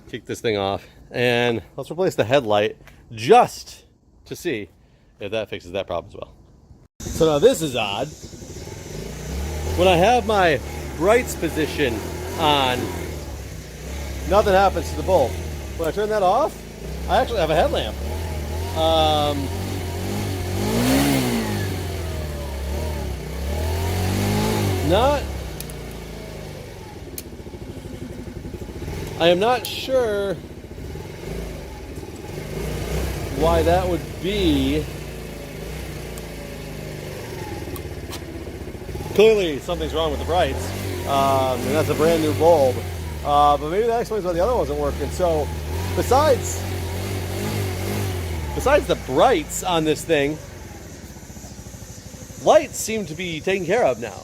kick this thing off and let's replace the headlight just to see if that fixes that problem as well. So now this is odd. When I have my brights position on, nothing happens to the bulb. When I turn that off, I actually have a headlamp. I am not sure why that would be. Clearly something's wrong with the brights, and that's a brand new bulb, but maybe that explains why the other one wasn't working. So besides the brights on this thing, lights seem to be taken care of now.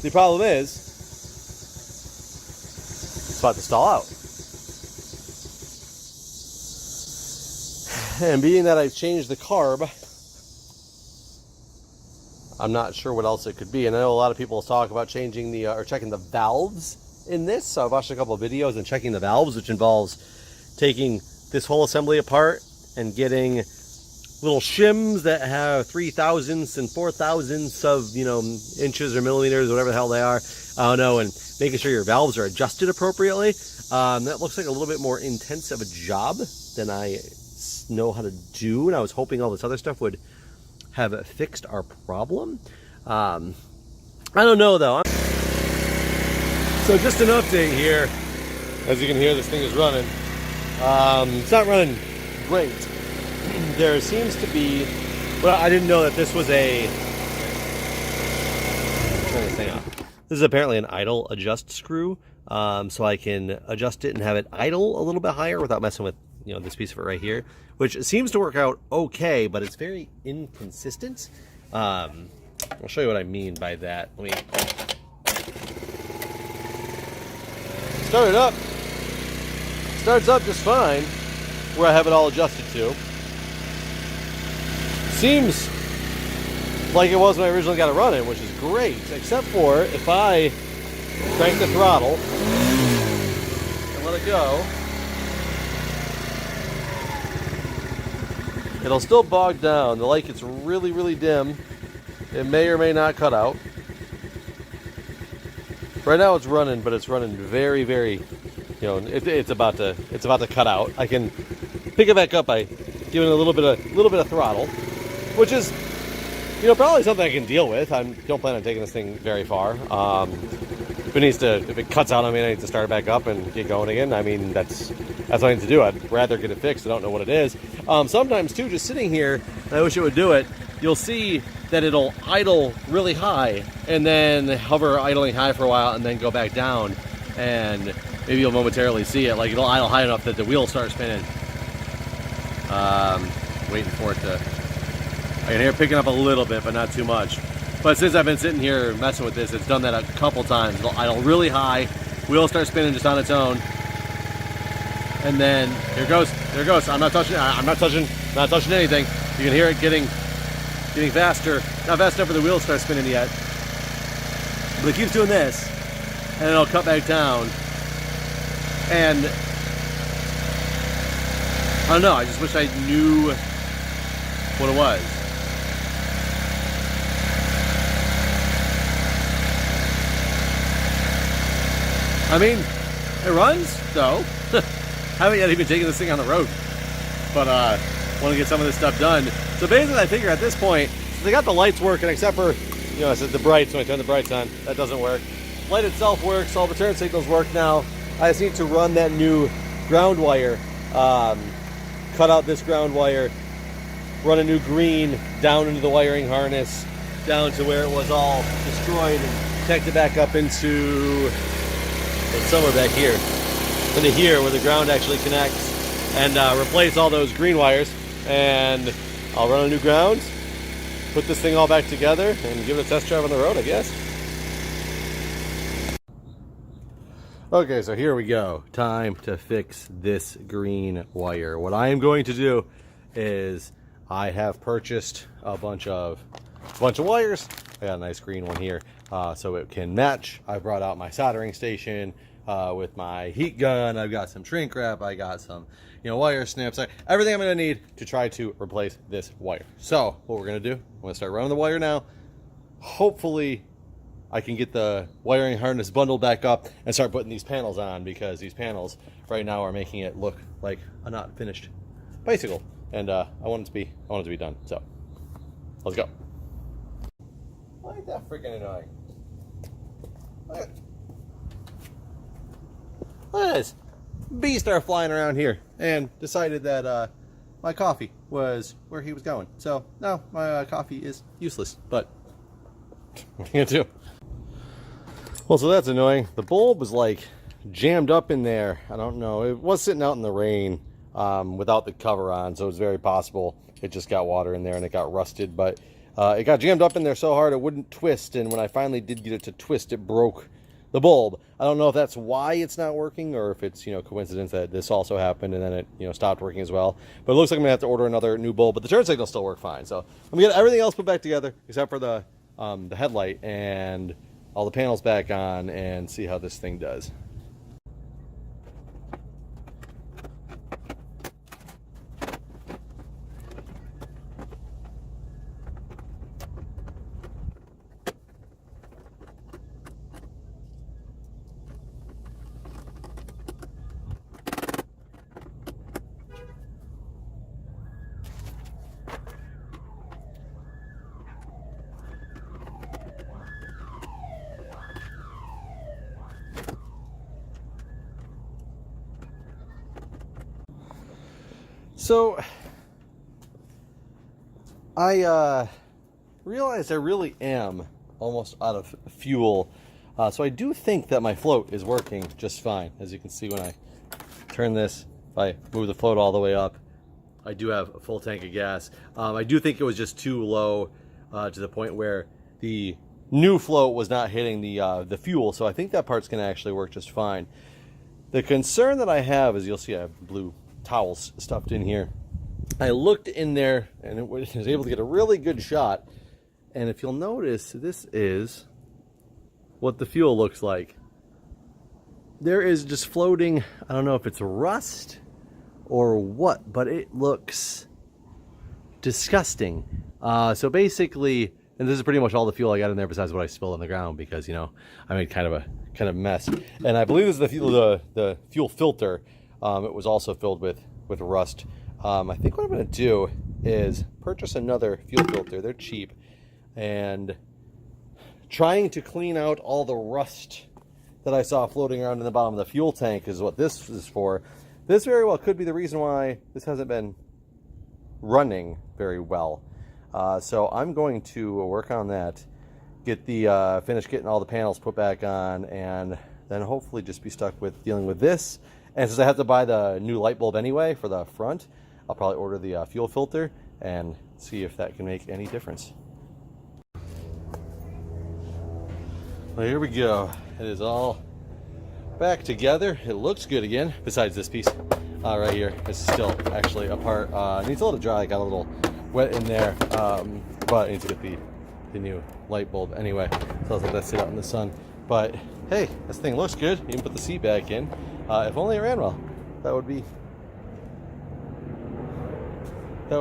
The problem is it's about to stall out. And being that I've changed the carb, I'm not sure what else it could be. And I know a lot of people talk about changing the or checking the valves in this. So I've watched a couple of videos on checking the valves, which involves taking this whole assembly apart and getting little shims that have 3,000ths and 4,000ths of, you know, inches or millimeters, whatever the hell they are. I don't know, and making sure your valves are adjusted appropriately. That looks like a little bit more intense of a job than I know how to do, and I was hoping all this other stuff would have fixed our problem. I don't know though. So just an update here. As you can hear, this thing is running. It's not running great. There seems to be, well, I didn't know that this was a, turn this thing off. This is apparently an idle adjust screw, so I can adjust it and have it idle a little bit higher without messing with, you know, this piece of it right here, which seems to work out okay, but it's very inconsistent. I'll show you what I mean by that. Let me start it up. Starts up just fine where I have it all adjusted to. Seems like it was when I originally got it running, which is great, except for if I crank the throttle and let it go, it'll still bog down. The light gets really, really dim. It may or may not cut out. Right now it's running, but it's running very, very you know, it's about to cut out. I can pick it back up by giving it a little bit of throttle, which is, you know, probably something I can deal with. I don't plan on taking this thing very far. If it cuts out on me, I need to start it back up and get going again. I mean, that's what I need to do. I'd rather get it fixed. I don't know what it is. Sometimes too, just sitting here, I wish it would do it. You'll see that it'll idle really high and then hover idling high for a while and then go back down, and maybe you'll momentarily see it. Like, it'll idle high enough that the wheels start spinning. Waiting for it to. I can hear it picking up a little bit, but not too much. But since I've been sitting here messing with this, it's done that a couple times. It'll idle really high, wheels start spinning just on its own, and then there it goes. I'm not touching anything. You can hear it getting faster. Not fast enough for the wheels start spinning yet, but it keeps doing this, and it'll cut back down. And I don't know. I just wish I knew what it was. I mean, it runs, though. Haven't yet even taken this thing on the road. But want to get some of this stuff done. So basically, I figure at this point, they got the lights working, except for, you know, I said the brights. When I turn the brights on, that doesn't work. Light itself works. All the turn signals work now. I just need to run that new ground wire. Cut out this ground wire. Run a new green down into the wiring harness, down to where it was all destroyed, and connect it back up into... It's somewhere back here, into here where the ground actually connects, and replace all those green wires, and I'll run a new ground, put this thing all back together, and give it a test drive on the road, I guess. Okay, so here we go. Time to fix this green wire. What I am going to do is I have purchased a bunch of wires. I got a nice green one here, so it can match. I brought out my soldering station with my heat gun. I've got some shrink wrap. I got some, you know, wire snips. Everything I'm going to need to try to replace this wire. So what we're going to do, I'm going to start running the wire now. Hopefully I can get the wiring harness bundled back up and start putting these panels on, because these panels right now are making it look like a not finished bicycle, and I want it to be done. So let's go. Why is that freaking annoying? Look at this bee star flying around here, and decided that my coffee was where he was going. So now my coffee is useless, but what are you gonna do? Well, so that's annoying. The bulb was like jammed up in there. I don't know. It was sitting out in the rain without the cover on, so it's very possible it just got water in there and it got rusted. But it got jammed up in there so hard it wouldn't twist, and when I finally did get it to twist, it broke the bulb. I don't know if that's why it's not working, or if it's, you know, coincidence that this also happened and then it, you know, stopped working as well. But it looks like I'm gonna have to order another new bulb, but the turn signals still work fine. So I'm gonna get everything else put back together except for the headlight and all the panels back on, and see how this thing does. So I realized I really am almost out of fuel. So I do think that my float is working just fine. As you can see, when I turn this, if I move the float all the way up, I do have a full tank of gas. I do think it was just too low to the point where the new float was not hitting the fuel. So I think that part's going to actually work just fine. The concern that I have is, you'll see I have blue towels stuffed in here. I looked in there and was able to get a really good shot. And if you'll notice, this is what the fuel looks like. There is just floating, I don't know if it's rust or what, but it looks disgusting. So basically, And this is pretty much all the fuel I got in there besides what I spilled on the ground because, you know, I made kind of a mess. And I believe this is the fuel filter. It was also filled with rust. I think what I'm going to do is purchase another fuel filter. They're cheap. And trying to clean out all the rust that I saw floating around in the bottom of the fuel tank is what this is for. This very well could be the reason why this hasn't been running very well. So I'm going to work on that, get the finish getting all the panels put back on, and then hopefully just be stuck with dealing with this. And since I have to buy the new light bulb anyway for the front, I'll probably order the fuel filter and see if that can make any difference. Well, here we go. It is all back together. It looks good again, besides this piece right here. It's still actually apart. It needs a little dry. I got a little wet in there, but I need to get the new light bulb anyway. So I'll let that sit out in the sun. But hey, this thing looks good. You can put the seat back in. If only it ran well. That would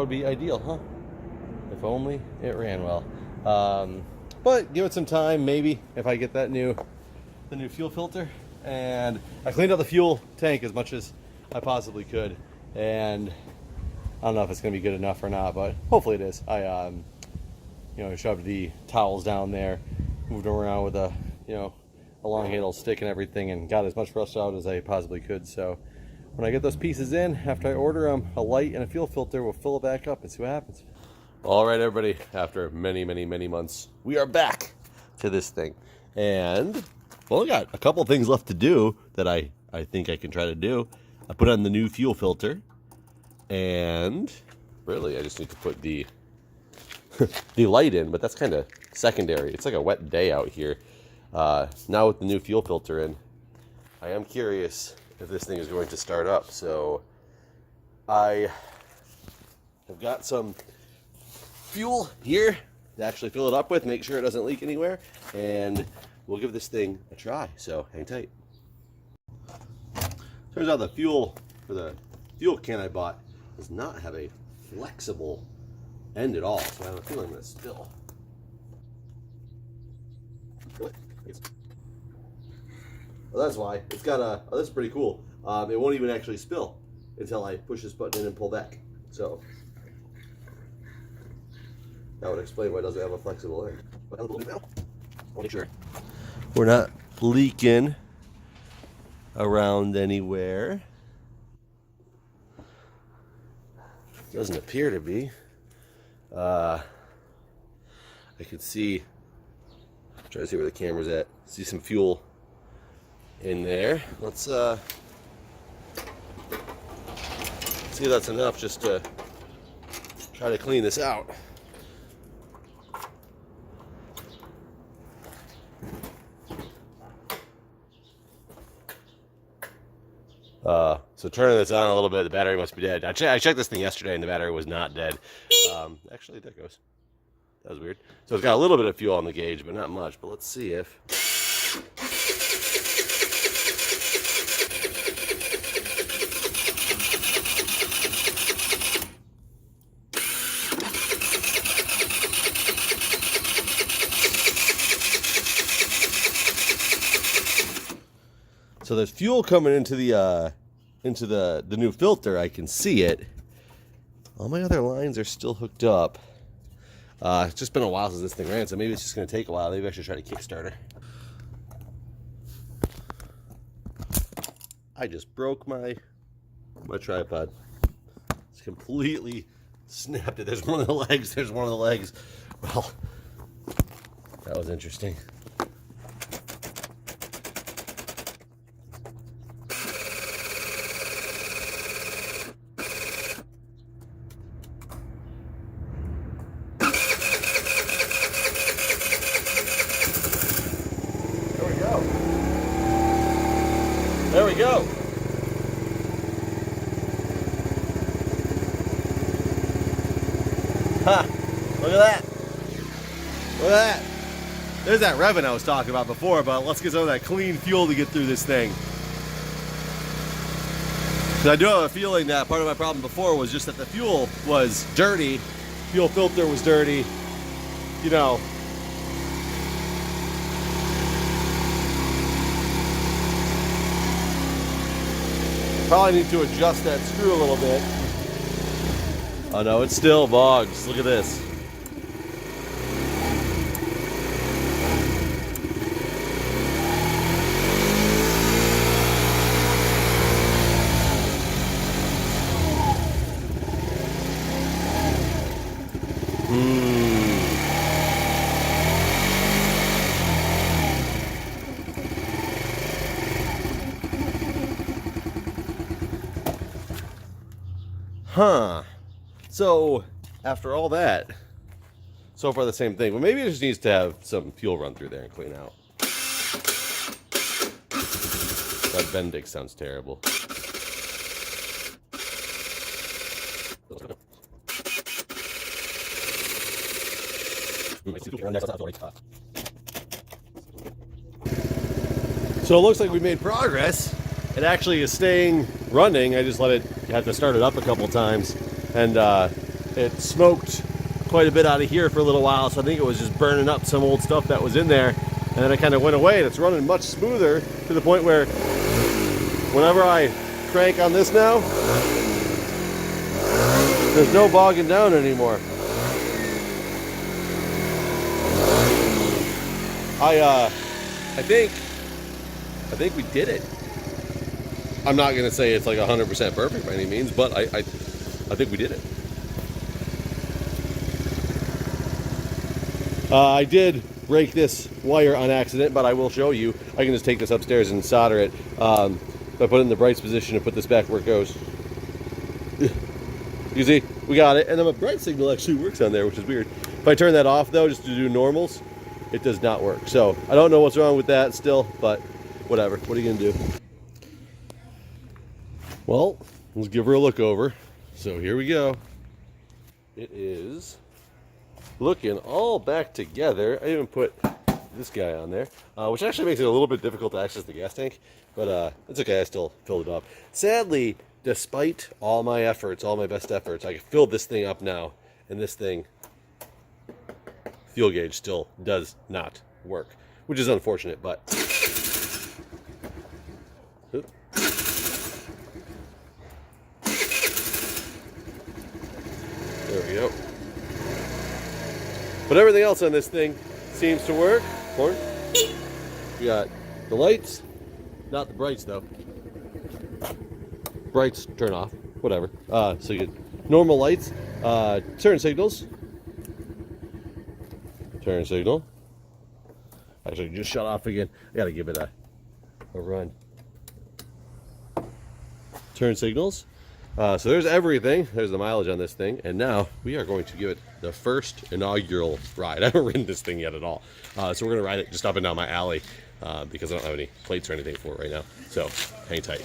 be ideal, huh? If only it ran well. But give it some time, maybe, if I get the new fuel filter. And I cleaned out the fuel tank as much as I possibly could. And I don't know if it's going to be good enough or not, but hopefully it is. I, shoved the towels down there, moved them around with a long handle stick and everything, and got as much rust out as I possibly could. So when I get those pieces in, after I order them, a light and a fuel filter, we'll fill it back up and see what happens. All right, everybody, after many, many, many months, we are back to this thing. And, well, I got a couple things left to do that I think I can try to do. I put on the new fuel filter, and really, I just need to put the the light in, but that's kind of secondary. It's like a wet day out here. Now with the new fuel filter in, I am curious if this thing is going to start up. So I have got some fuel here to actually fill it up with, make sure it doesn't leak anywhere, and we'll give this thing a try. So hang tight. Turns out the fuel for the fuel can I bought does not have a flexible end at all, so I have a feeling I'm going to spill. Really? Well, that's why. It's got a, oh, that's pretty cool. It won't even actually spill until I push this button in and pull back. So that would explain why it doesn't have a flexible end. But I'll make sure we're not leaking around anywhere. Doesn't appear to be. I can see, try to see where the camera's at. See some fuel in there. Let's see if that's enough just to try to clean this out. So turning this on a little bit, the battery must be dead. I checked this thing yesterday and the battery was not dead. Actually, there it goes. That was weird. So it's got a little bit of fuel on the gauge, but not much. But let's see if... So there's fuel coming into the new filter. I can see it. All my other lines are still hooked up. It's just been a while since this thing ran, so maybe it's just going to take a while. Maybe I should try to Kickstarter. I just broke my tripod. It's completely snapped it. There's one of the legs. There's one of the legs. Well, that was interesting. There we go. Ha! Look at that. Look at that. There's that revving I was talking about before, but let's get some of that clean fuel to get through this thing. So I do have a feeling that part of my problem before was just that the fuel was dirty. Fuel filter was dirty. you know, probably need to adjust that screw a little bit. Oh no, it still bogs. Look at this. Huh. So, after all that, so far the same thing. But maybe it just needs to have some fuel run through there and clean out. That Bendix sounds terrible. So it looks like we made progress. It actually is staying running. I just had to start it up a couple times, and it smoked quite a bit out of here for a little while, so I think it was just burning up some old stuff that was in there, and then it kind of went away, and it's running much smoother to the point where whenever I crank on this now, there's no bogging down anymore. I think we did it. I'm not gonna say it's like 100% perfect by any means, but I think we did it. I did break this wire on accident, but I will show you. I can just take this upstairs and solder it. If I put it in the brights position and put this back where it goes. You see, we got it, and then my bright signal actually works on there, which is weird. If I turn that off though, just to do normals, it does not work. So I don't know what's wrong with that still, but whatever. What are you gonna do? Well, let's give her a look over. So here we go. It is looking all back together. I even put this guy on there, which actually makes it a little bit difficult to access the gas tank, but it's okay. I still filled it up. Sadly, despite all my efforts, all my best efforts, I can fill this thing up now, and this thing, fuel gauge, still does not work, which is unfortunate, but there we go. But everything else on this thing seems to work. Horn. We got the lights, not the brights though. Brights turn off, whatever. So you get normal lights, turn signals. Turn signal. Actually, just shut off again. I gotta give it a run. Turn signals. So there's everything. There's the mileage on this thing. And now we are going to give it the first inaugural ride. I haven't ridden this thing yet at all. So we're going to ride it just up and down my alley because I don't have any plates or anything for it right now. So hang tight.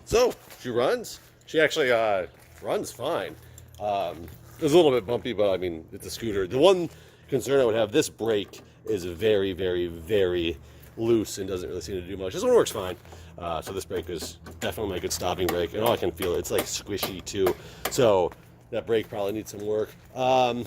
So she runs. She actually runs fine. It was a little bit bumpy, but I mean, it's a scooter. The one concern I would have, this brake is very, very, very loose and doesn't really seem to do much. This one works fine. So this brake is definitely a good stopping brake, and all I can feel, it's like squishy too. So that brake probably needs some work. When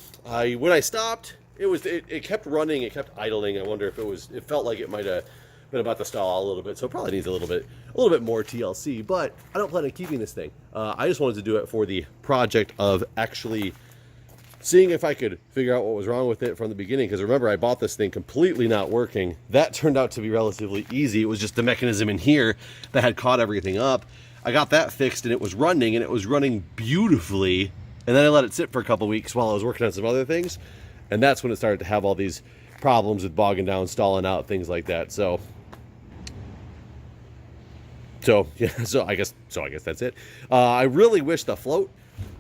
I stopped, it kept running, it kept idling. I wonder if it felt like it might have been about to stall out a little bit, so it probably needs a little bit more TLC, but I don't plan on keeping this thing. I just wanted to do it for the project of actually seeing if I could figure out what was wrong with it from the beginning, because remember, I bought this thing completely not working. That turned out to be relatively easy. It was just the mechanism in here that had caught everything up. I got that fixed, and it was running beautifully, and then I let it sit for a couple weeks while I was working on some other things, and that's when it started to have all these problems with bogging down, stalling out, things like that. So yeah, so I guess that's it. I really wish the float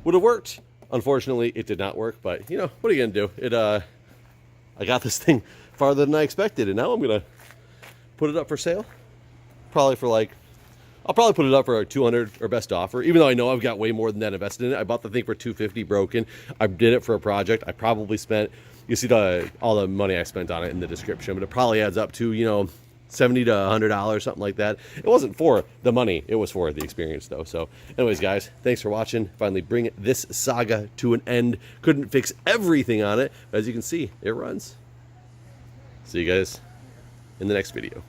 would have worked. Unfortunately, it did not work, but you know, what are you gonna do? I got this thing farther than I expected, and now I'm gonna put it up for sale. I'll probably put it up for a 200 or best offer, even though I know I've got way more than that invested in it. I bought the thing for 250 broken. I did it for a project. I probably spent, you see all the money I spent on it in the description, but it probably adds up to, you know, $70 to $100, something like that. It wasn't for the money, it was for the experience though. So anyways, guys, thanks for watching. Finally bring this saga to an end. Couldn't fix everything on it, but as you can see, it runs. See you guys in the next video.